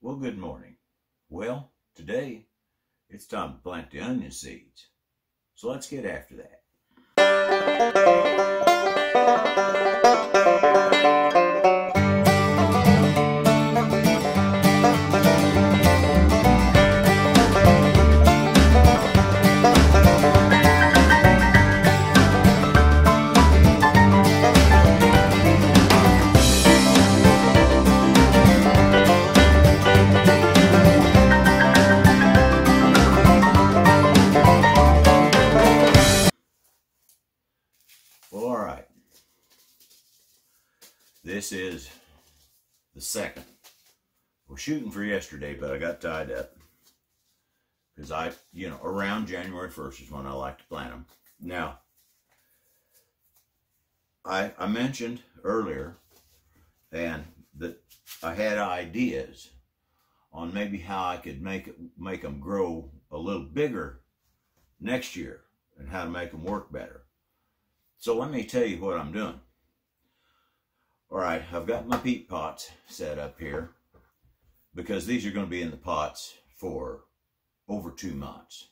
Well, good morning. Well, today it's time to plant the onion seeds. So let's get after that. Well, all right. This is the second. We're shooting for yesterday, but I got tied up. Because around January 1st is when I like to plant them. Now, I mentioned earlier and that I had ideas on maybe how I could make them grow a little bigger next year and how to make them work better. So let me tell you what I'm doing. All right, I've got my peat pots set up here because these are going to be in the pots for over 2 months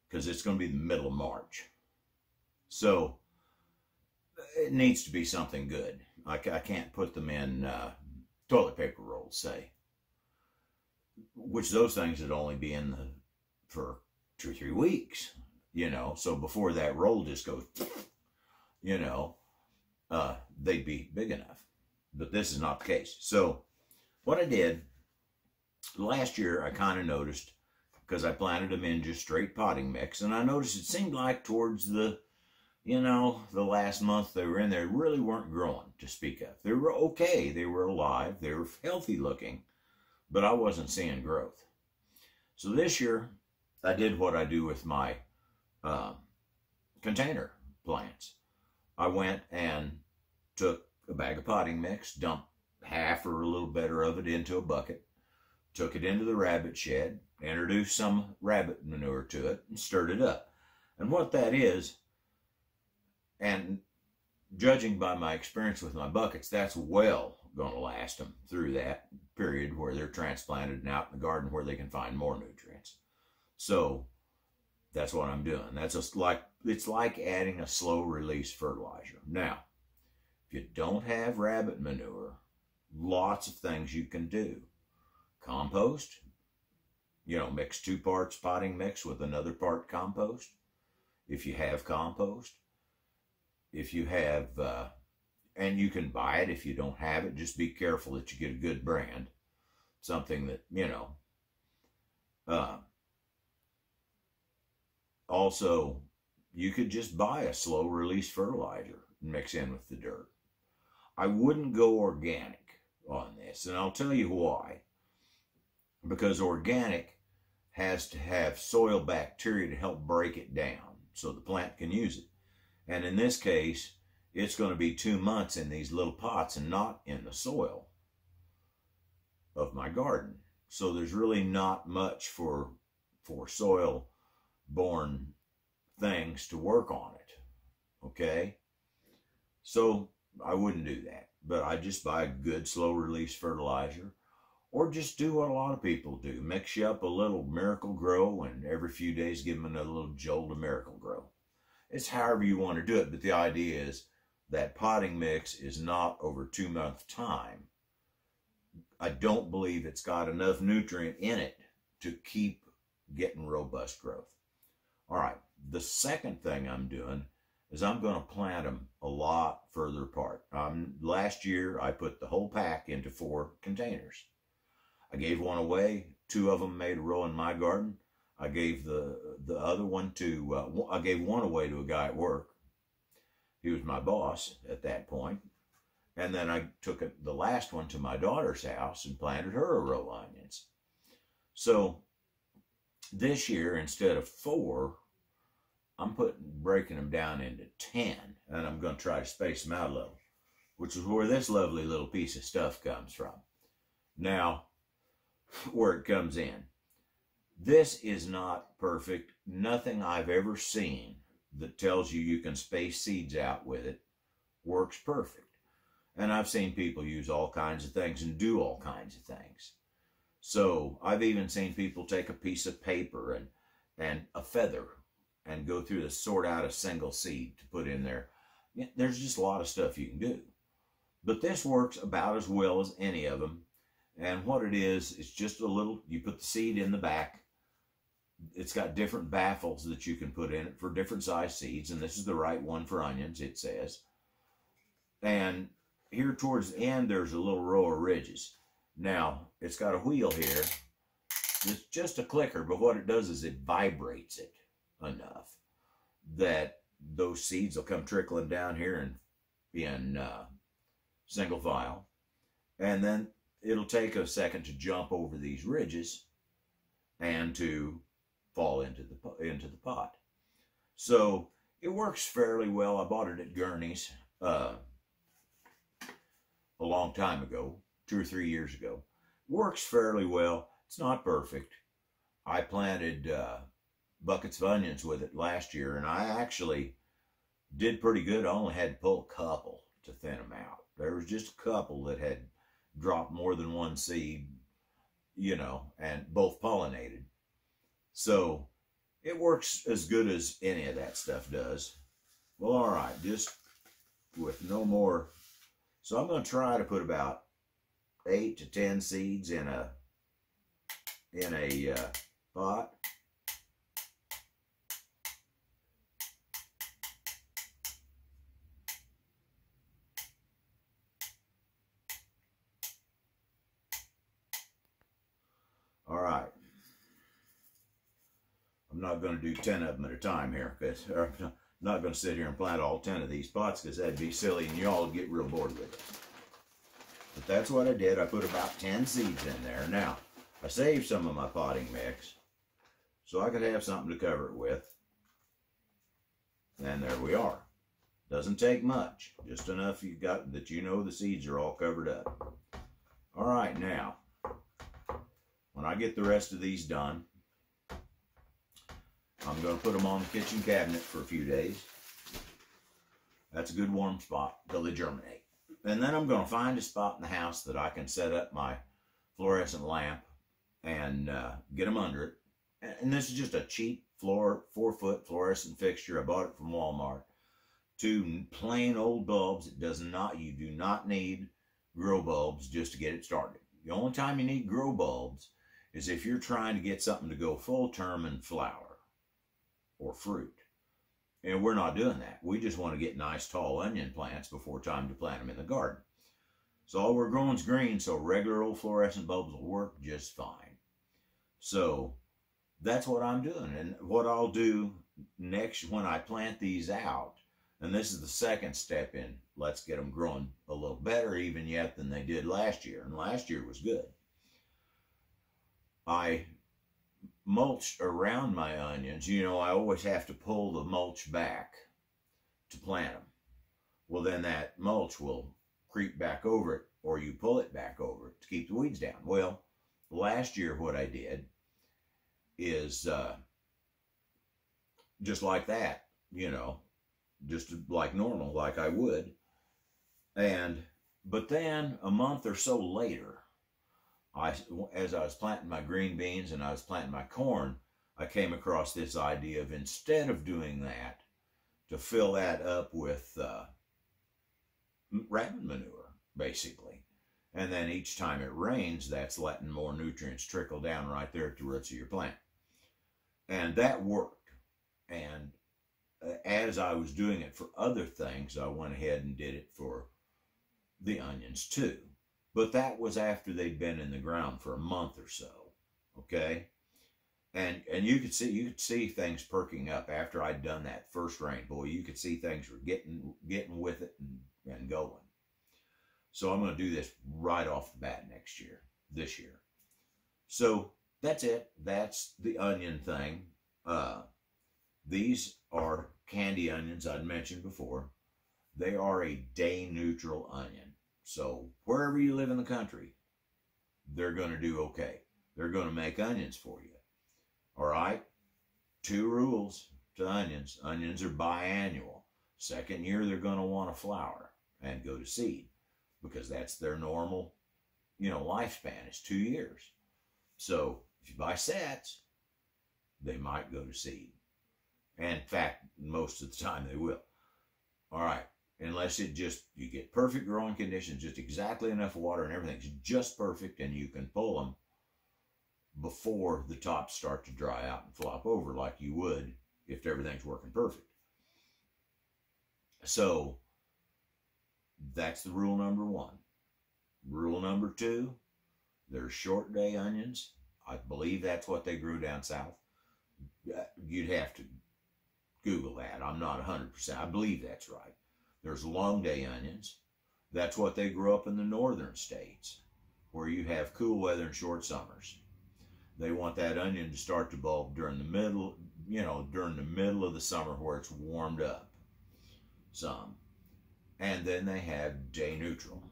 because it's going to be the middle of March. So it needs to be something good. I can't put them in toilet paper rolls, say, which those things would only be in for 2 or 3 weeks, so before that roll just goes, they'd be big enough. But this is not the case. So what I did last year, I kind of noticed, because I planted them in just straight potting mix, and I noticed it seemed like towards the last month they were in there, really weren't growing to speak of. They were okay. They were alive. They were healthy looking, but I wasn't seeing growth. So this year, I did what I do with my container plants. I went and took a bag of potting mix, dumped half or a little better of it into a bucket, took it into the rabbit shed, introduced some rabbit manure to it, and stirred it up. And what that is, and judging by my experience with my buckets, that's well going to last them through that period where they're transplanted and out in the garden where they can find more nutrients. So that's what I'm doing. That's just it's like adding a slow release fertilizer. Now, if you don't have rabbit manure, lots of things you can do. Compost, mix 2 parts potting mix with another part compost. If you have compost, if you have, and you can buy it if you don't have it, just be careful that you get a good brand, something that, also, you could just buy a slow release fertilizer and mix in with the dirt. I wouldn't go organic on this, and I'll tell you why. Because organic has to have soil bacteria to help break it down so the plant can use it. And in this case, it's going to be 2 months in these little pots and not in the soil of my garden. So there's really not much for soil-borne things to work on it, okay? So I wouldn't do that, but I just buy a good slow-release fertilizer, or just do what a lot of people do. Mix you up a little Miracle-Gro, and every few days give them another little jolt of Miracle-Gro. It's however you want to do it, but the idea is that potting mix is not over 2 month time. I don't believe it's got enough nutrient in it to keep getting robust growth. All right, the second thing I'm doing is I'm going to plant them a lot further apart. Last year, I put the whole pack into 4 containers. I gave one away. 2 of them made a row in my garden. I gave the other one to, I gave one away to a guy at work. He was my boss at that point. And then I took the last one to my daughter's house and planted her a row of onions. So this year, instead of 4, I'm breaking them down into 10. And I'm going to try to space them out a little, which is where this lovely little piece of stuff comes from. Now, where it comes in. This is not perfect. Nothing I've ever seen that tells you can space seeds out with it works perfect. And I've seen people use all kinds of things and do all kinds of things. So I've even seen people take a piece of paper and a feather and go through to sort out a single seed to put in there. There's just a lot of stuff you can do. But this works about as well as any of them. And what it is, it's just a little, you put the seed in the back. It's got different baffles that you can put in it for different size seeds. And this is the right one for onions, it says. And here towards the end, there's a little row of ridges. Now, it's got a wheel here. It's just a clicker, but what it does is it vibrates it enough that those seeds will come trickling down here in single file. And then it'll take a second to jump over these ridges and to fall into the pot. So it works fairly well. I bought it at Gurney's a long time ago, 2 or 3 years ago. Works fairly well. It's not perfect. I planted buckets of onions with it last year, and I actually did pretty good. I only had to pull a couple to thin them out. There was just a couple that had dropped more than one seed, you know, and both pollinated. So it works as good as any of that stuff does. Well, all right, just with no more. So I'm going to try to put about 8 to 10 seeds in a pot. All right. I'm not going to do 10 of them at a time here, because I'm not going to sit here and plant all 10 of these pots, because that'd be silly and y'all would get real bored with it. But that's what I did. I put about 10 seeds in there. Now, I saved some of my potting mix so I could have something to cover it with. And there we are. Doesn't take much. Just enough you got that you know the seeds are all covered up. All right, now, when I get the rest of these done, I'm going to put them on the kitchen cabinet for a few days. That's a good warm spot until they germinate. And then I'm going to find a spot in the house that I can set up my fluorescent lamp and get them under it. And this is just a cheap 4-foot fluorescent fixture. I bought it from Walmart. 2 plain old bulbs. You do not need grow bulbs just to get it started. The only time you need grow bulbs is if you're trying to get something to go full term and flower or fruit. And we're not doing that. We just want to get nice tall onion plants before time to plant them in the garden. So all we're growing is green, so regular old fluorescent bulbs will work just fine. So that's what I'm doing. And what I'll do next when I plant these out, and this is the second step in, let's get them growing a little better even yet than they did last year. And last year was good. I mulched around my onions. You know, I always have to pull the mulch back to plant them. Well, then that mulch will creep back over it, or you pull it back over it to keep the weeds down. Well, last year what I did is just like that, you know, just like normal, like I would. But then a month or so later, as I was planting my green beans and I was planting my corn, I came across this idea of, instead of doing that, to fill that up with rabbit manure, basically. And then each time it rains, that's letting more nutrients trickle down right there at the roots of your plant. And that worked. And as I was doing it for other things, I went ahead and did it for the onions too. But that was after they'd been in the ground for a month or so, okay? And you could see things perking up after I'd done that first rain. Boy, you could see things were getting with it and going. So I'm going to do this right off the bat this year. So that's it. That's the onion thing. These are candy onions I'd mentioned before. They are a day neutral onion. So wherever you live in the country, they're going to do okay. They're going to make onions for you. All right? 2 rules to onions. Onions are biannual. Second year, they're going to want to flower and go to seed, because that's their normal, lifespan is 2 years. So if you buy sets, they might go to seed. And in fact, most of the time they will. All right. Unless you get perfect growing conditions, just exactly enough water and everything's just perfect, and you can pull them before the tops start to dry out and flop over like you would if everything's working perfect. So that's the rule number one. Rule number two, they're short day onions. I believe that's what they grew down south. You'd have to Google that. I'm not 100%. I believe that's right. There's long day onions. That's what they grow up in the northern states, where you have cool weather and short summers. They want that onion to start to bulb during the middle, during the middle of the summer where it's warmed up some. And then they have day neutral.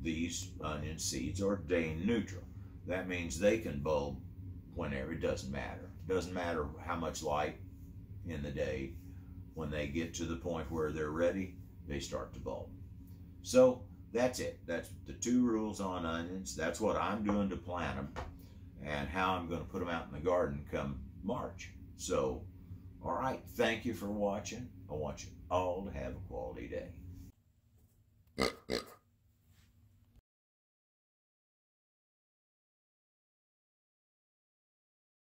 These onion seeds are day neutral. That means they can bulb whenever. It doesn't matter. It doesn't matter how much light in the day. When they get to the point where they're ready, they start to bulb. So that's it. That's the two rules on onions. That's what I'm doing to plant them and how I'm going to put them out in the garden come March. So, all right. Thank you for watching. I want you all to have a quality